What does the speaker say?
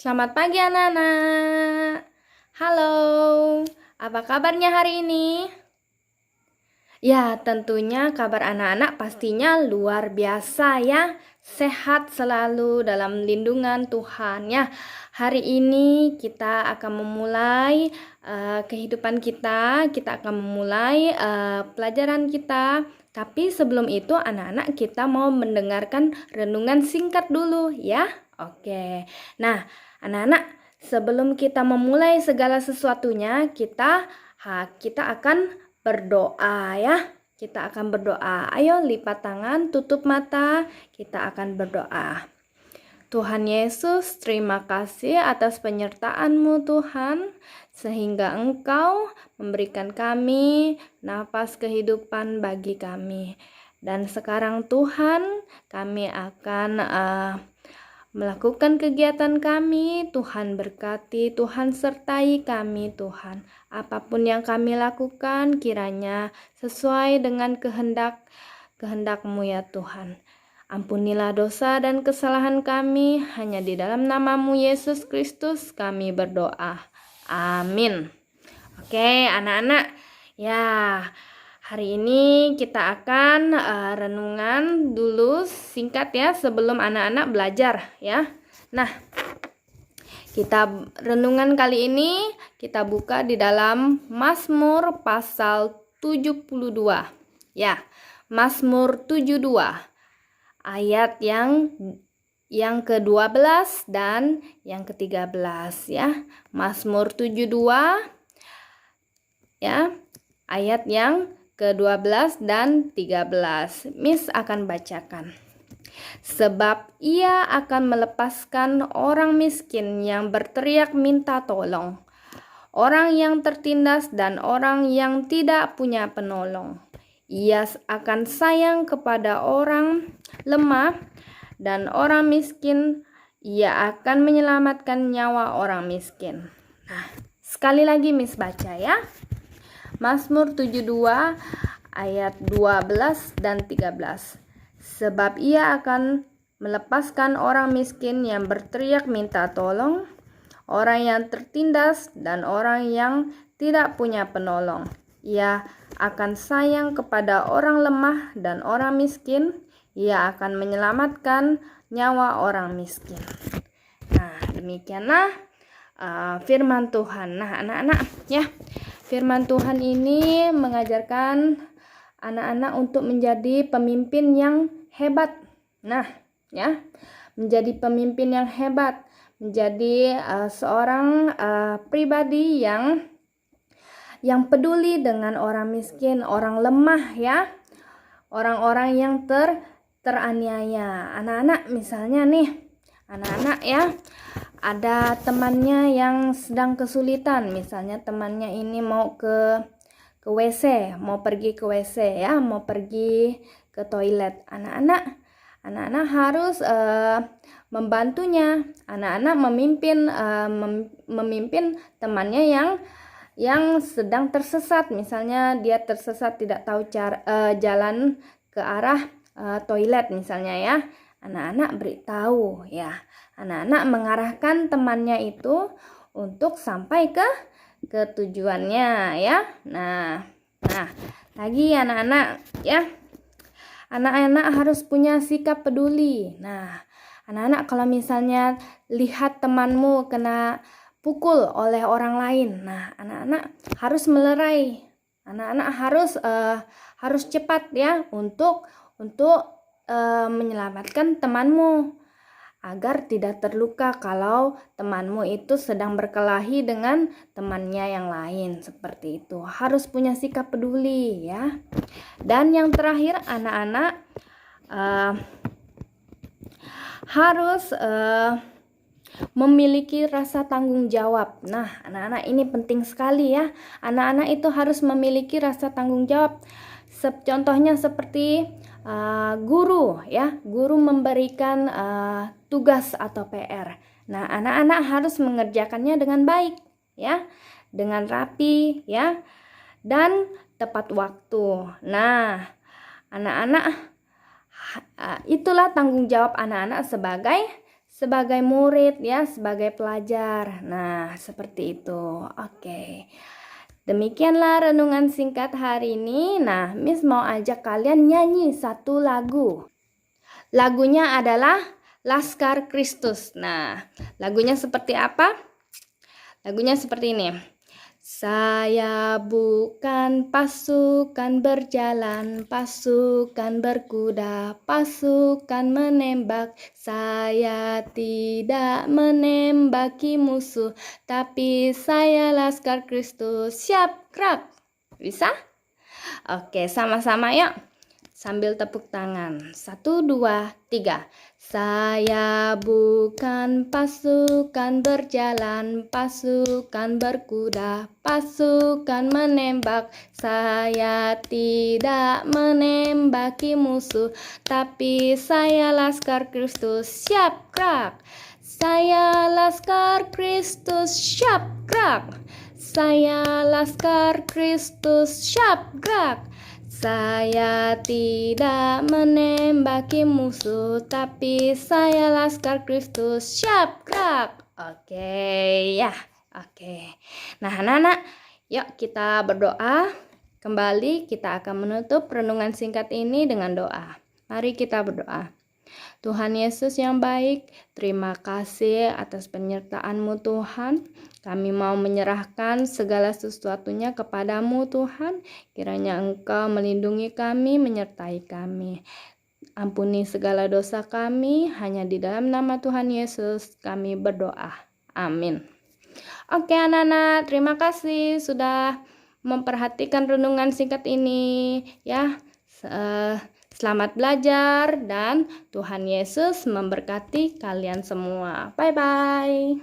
Selamat pagi anak-anak. Halo, apa kabarnya hari ini? Ya, tentunya kabar anak-anak pastinya luar biasa ya. Sehat selalu dalam lindungan Tuhan ya. Hari ini kita akan memulai kehidupan kita. Kita akan memulai pelajaran kita. Tapi sebelum itu anak-anak kita mau mendengarkan renungan singkat dulu ya. Oke. Nah, anak-anak, sebelum kita memulai segala sesuatunya, kita akan berdoa ya. Kita akan berdoa. Ayo lipat tangan, tutup mata. Kita akan berdoa. Tuhan Yesus, terima kasih atas penyertaan-Mu Tuhan, sehingga Engkau memberikan kami nafas kehidupan bagi kami. Dan sekarang Tuhan, kami akan melakukan kegiatan kami. Tuhan berkati, Tuhan sertai kami Tuhan. Apapun yang kami lakukan kiranya sesuai dengan kehendak-Mu ya Tuhan. Ampunilah dosa dan kesalahan kami, hanya di dalam nama-Mu Yesus Kristus kami berdoa. Amin. Oke anak-anak, ya hari ini kita akan renungan dulu singkat ya sebelum anak-anak belajar ya. Nah, kita renungan kali ini kita buka di dalam Mazmur pasal 72. Ya, Mazmur 72. Ayat yang ke-12 dan yang ke-13 ya. Mazmur 72 ya. Ayat yang ke-12 dan 13. Miss akan bacakan. Sebab ia akan melepaskan orang miskin yang berteriak minta tolong, orang yang tertindas dan orang yang tidak punya penolong. Ia akan sayang kepada orang lemah dan orang miskin. Ia akan menyelamatkan nyawa orang miskin. Nah, sekali lagi Miss baca ya. Mazmur 72 ayat 12 dan 13. Sebab ia akan melepaskan orang miskin yang berteriak minta tolong, orang yang tertindas dan orang yang tidak punya penolong. Ia akan sayang kepada orang lemah dan orang miskin. Ia akan menyelamatkan nyawa orang miskin. Nah, demikianlah firman Tuhan. Nah, anak-anak ya, firman Tuhan ini mengajarkan anak-anak untuk menjadi pemimpin yang hebat. Nah, ya, menjadi pemimpin yang hebat, menjadi seorang pribadi yang peduli dengan orang miskin, orang lemah ya, orang-orang yang teraniaya. Anak-anak misalnya nih, anak-anak ya, ada temannya yang sedang kesulitan, misalnya temannya ini mau ke WC, mau pergi ke WC ya, mau pergi ke toilet. Anak-anak harus membantunya. Anak-anak memimpin temannya yang sedang tersesat. Misalnya dia tersesat tidak tahu jalan ke arah toilet misalnya ya. Anak-anak beritahu ya. Anak-anak mengarahkan temannya itu untuk sampai ke tujuannya ya. Nah, lagi anak-anak ya. Anak-anak harus punya sikap peduli. Nah, anak-anak kalau misalnya lihat temanmu kena pukul oleh orang lain, nah anak-anak harus melerai. Anak-anak harus cepat ya untuk menyelamatkan temanmu agar tidak terluka kalau temanmu itu sedang berkelahi dengan temannya yang lain. Seperti itu. Harus punya sikap peduli ya. Dan yang terakhir, anak-anak harus memiliki rasa tanggung jawab. Nah, anak-anak ini penting sekali ya. Anak-anak itu harus memiliki rasa tanggung jawab. Contohnya seperti guru ya, guru memberikan tugas atau PR. Nah, anak-anak harus mengerjakannya dengan baik ya, dengan rapi ya, dan tepat waktu. Nah, anak-anak itulah tanggung jawab anak-anak sebagai murid ya, sebagai pelajar. Nah, seperti itu. Oke. Demikianlah renungan singkat hari ini. Nah, Miss mau ajak kalian nyanyi satu lagu. Lagunya adalah Laskar Kristus. Nah, lagunya seperti apa? Lagunya seperti ini. Saya bukan pasukan berjalan, pasukan berkuda, pasukan menembak. Saya tidak menembaki musuh, tapi saya Laskar Kristus. Siap, gerak. Bisa? Oke, sama-sama yuk. Sambil tepuk tangan. 1, 2, 3. Saya bukan pasukan berjalan, pasukan berkuda, pasukan menembak. Saya tidak menembaki musuh, tapi saya Laskar Kristus. Siap, gerak. Saya Laskar Kristus. Siap, gerak. Saya Laskar Kristus. Siap, gerak. Saya tidak menembaki musuh, tapi saya Laskar Kristus. Siap, gerak. Oke, ya. Oke. Nah, anak-anak, yuk kita berdoa. Kembali kita akan menutup renungan singkat ini dengan doa. Mari kita berdoa. Tuhan Yesus yang baik, terima kasih atas penyertaan-Mu Tuhan. Kami mau menyerahkan segala sesuatunya kepadamu Tuhan. Kiranya Engkau melindungi kami, menyertai kami. Ampuni segala dosa kami, hanya di dalam nama Tuhan Yesus kami berdoa. Amin. Oke anak-anak, terima kasih sudah memperhatikan renungan singkat ini. Ya, selamat belajar dan Tuhan Yesus memberkati kalian semua. Bye-bye.